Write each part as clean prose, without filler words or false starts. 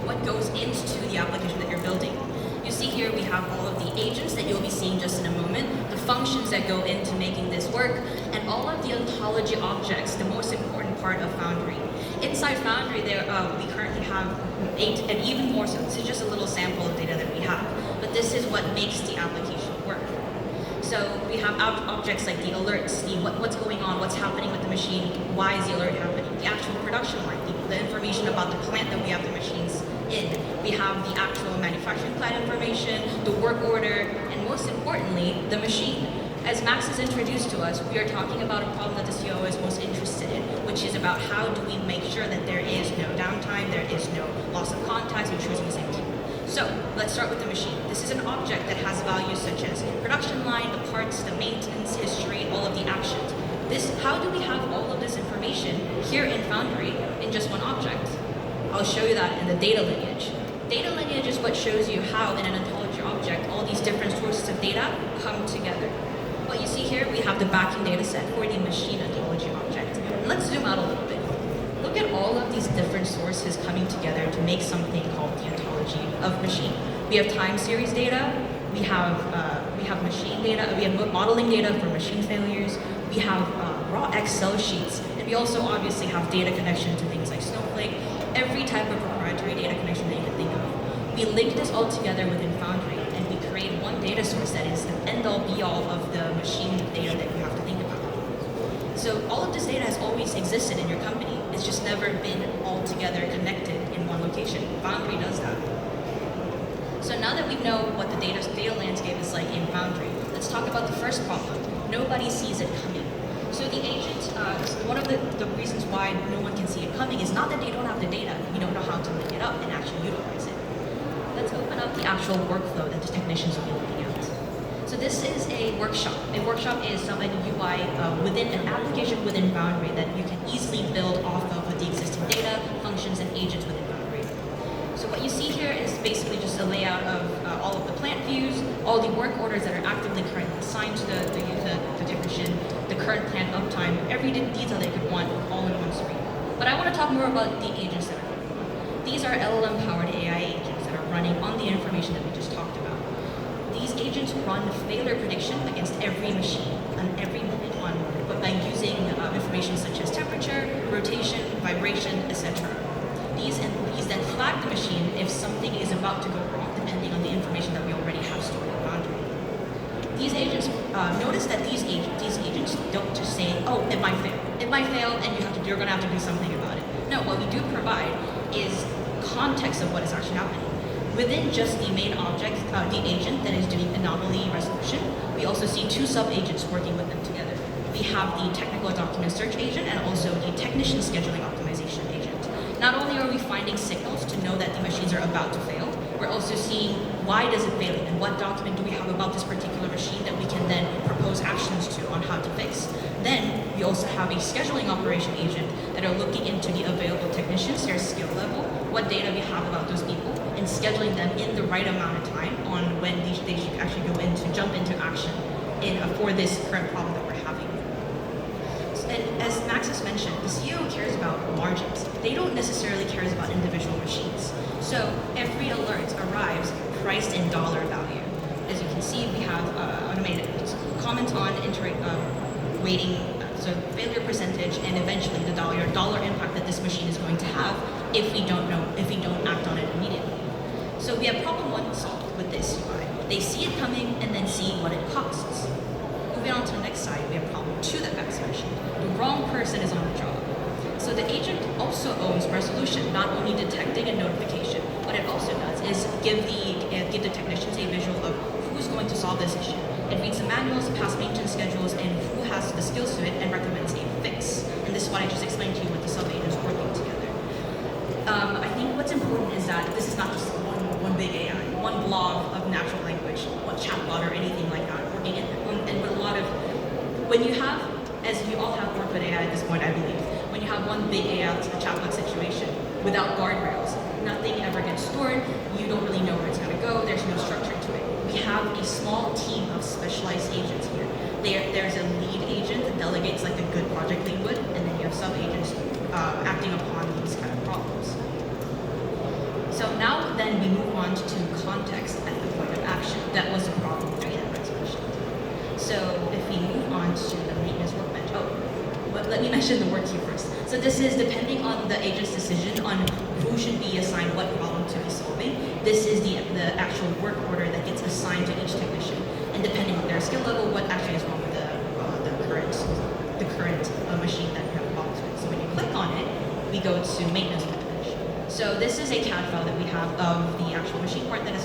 what goes into the application that you're building. You see here we have all of the agents that you'll be seeing just in a moment, the functions that go into making this work, and all of the ontology objects, the most important part of Foundry. Inside Foundry, we currently have 8 and even more, so this is just a little sample of data that we have. But this is what makes the application work. So we have objects like the alerts, what's going on, what's happening with the machine, why is the alert happening, the actual production line, the information about the plant that we have the machines in. We have the actual manufacturing plant information, the work order, and most importantly, the machine. As Max has introduced to us, we are talking about a problem that the CEO is most interested in, which is about how do we make sure that there is no downtime, there is no loss of contacts, we're choosing the same team. So let's start with the machine. This is an object that has values such as production line, the parts, the maintenance history, all of the actions. How do we have all of this information here in Foundry in just one object? I'll show you that in the data lineage. Data lineage is what shows you how in an ontology object all these different sources of data come together. What you see here, we have the backing data set for the machine ontology object. And let's zoom out a little bit. Look at all of these different sources coming together to make something called the ontology of machine. We have time series data, we have machine data, we have modeling data for machine failures, we have raw Excel sheets, and we also obviously have data connection to things like Snowflake, every type of proprietary data connection that you can think of. We link this all together within Foundry, and we create one data source that is the end-all be-all of the machine data that you have to think about. So all of this data has always existed in your company. It's just never been all together connected in one location. Foundry does that. So now that we know what the data landscape is like in Foundry, let's talk about the first problem. Nobody sees it coming. So the agent, one of the reasons why no one can see it coming is not that they don't have the data, we don't know how to link it up and actually utilize it. Let's open up the actual workflow that the technicians will be looking at. So this is a workshop. A workshop is a UI within an application within Foundry that you can easily build off of with the existing data, functions, and agents within Foundry. So what you see here is basically just a layout of all of the plant views, all the work orders that are actively currently assigned to the technician, the current plant uptime, every detail that you could want all in one screen. But I want to talk more about the agents that are running. These are LLM-powered AI agents that are running on the information that we just talked about. These agents run failure prediction against every machine on every minute but by using information such as temperature, rotation, vibration, etc. These then flag the machine if something is about to go wrong, depending on the information that we already have stored in Foundry. These agents, notice that these agents don't just say, oh, it might fail. It might fail, and you're going to have to do something about it. No, what we do provide is context of what is actually happening. Within just the main object, the agent that is doing anomaly resolution, we also see 2 sub-agents working with them together. We have the technical document search agent and also the technician scheduling optimization agent. Not only are we finding signals to know that the machines are about to fail, we're also seeing why does it fail and what document do we have about this particular machine that we can then propose actions to on how to fix. Then we also have a scheduling operation agent that are looking into the available technicians, their skill level, what data we have about those people, and scheduling them in the right amount of time on when they should actually jump into action for this current problem that we're having. And as Max has mentioned, the CEO cares about margins. They don't necessarily care about individual machines. So every alert arrives priced in dollar value. As you can see, we have automated comment on weighting, so failure percentage, and eventually the dollar impact that this machine is going to have if we don't act on it immediately. So we have problem 1 solved with this UI. They see it coming and then see what it costs. Moving on to the next side, we have problem 2 that Max mentioned. The wrong person is on the job. So the agent also owns resolution, not only detecting a notification. What it also does is give the technicians a visual of who's going to solve this issue. It reads the manuals, past maintenance schedules, and who has the skills to it, and recommends a fix. And this is what I just explained to you with the sub-agents working together. I think what's important is that this is not just one big AI, one blob of natural language, one chatbot or anything like that working in, and with a lot of, when you have, as you all have worked with AI at this point, I believe, when you have one big AI chatbot situation without guardrails, nothing ever gets stored, you don't really know where it's going to go, there's no structure to it. We have a small team of specialized agents here. There's a lead agent that delegates like a good project lead would, and then you have sub-agents acting upon these kind of problems. So now then we move on to context at the point of action. That was the problem 3 that I mentioned. So if we move on to the maintenance workbench, but let me mention the work queue first. So this is depending on the agent's decision on who should be assigned what problem to be solving. This is the actual work order that gets assigned to each technician. And depending on their skill level, what actually is wrong with the current machine that you have problems with. So when you click on it, we go to maintenance workbench. So this is a CAD file that we have of the actual machine part that is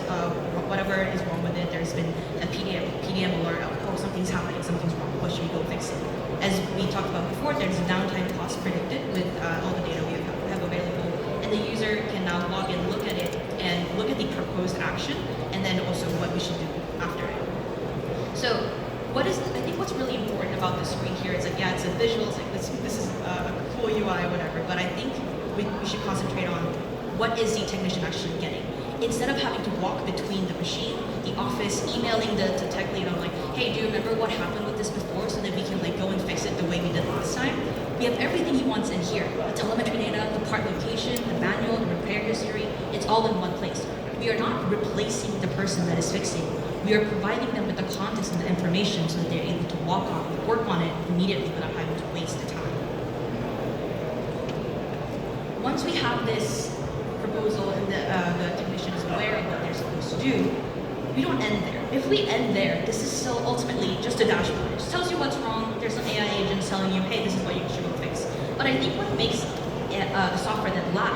whatever is wrong with it. There's been a PDM alert of, oh, something's happening, something's wrong, what should we go fix it? As we talked about before, there's a downtime cost predicted with all the data we have available, and the user can now log in, look at it, and look at the proposed action, and then also what we should do after it. So I think what's really important about the screen here is like, yeah, it's a visual, it's like this is a cool UI or whatever, but I think we should concentrate on what is the technician actually getting. Instead of having to walk between the machine, the office, emailing the tech lead on like, hey, do you remember what happened with this before, so that we can like go and fix it the way we did last time? We have everything he wants in here. The telemetry data, the part location, the manual, the repair history, it's all in one place. We are not replacing the person that is fixing. We are providing them with the context and the information so that they're able to work on it immediately without having to waste the time. Once we have this proposal and the technician is aware of what they're supposed to do, we don't end there. If we end there, this is still ultimately just a dashboard. It just tells you what's wrong. There's some AI agents telling you, hey, this is what you should go fix. But I think what makes a software that lasts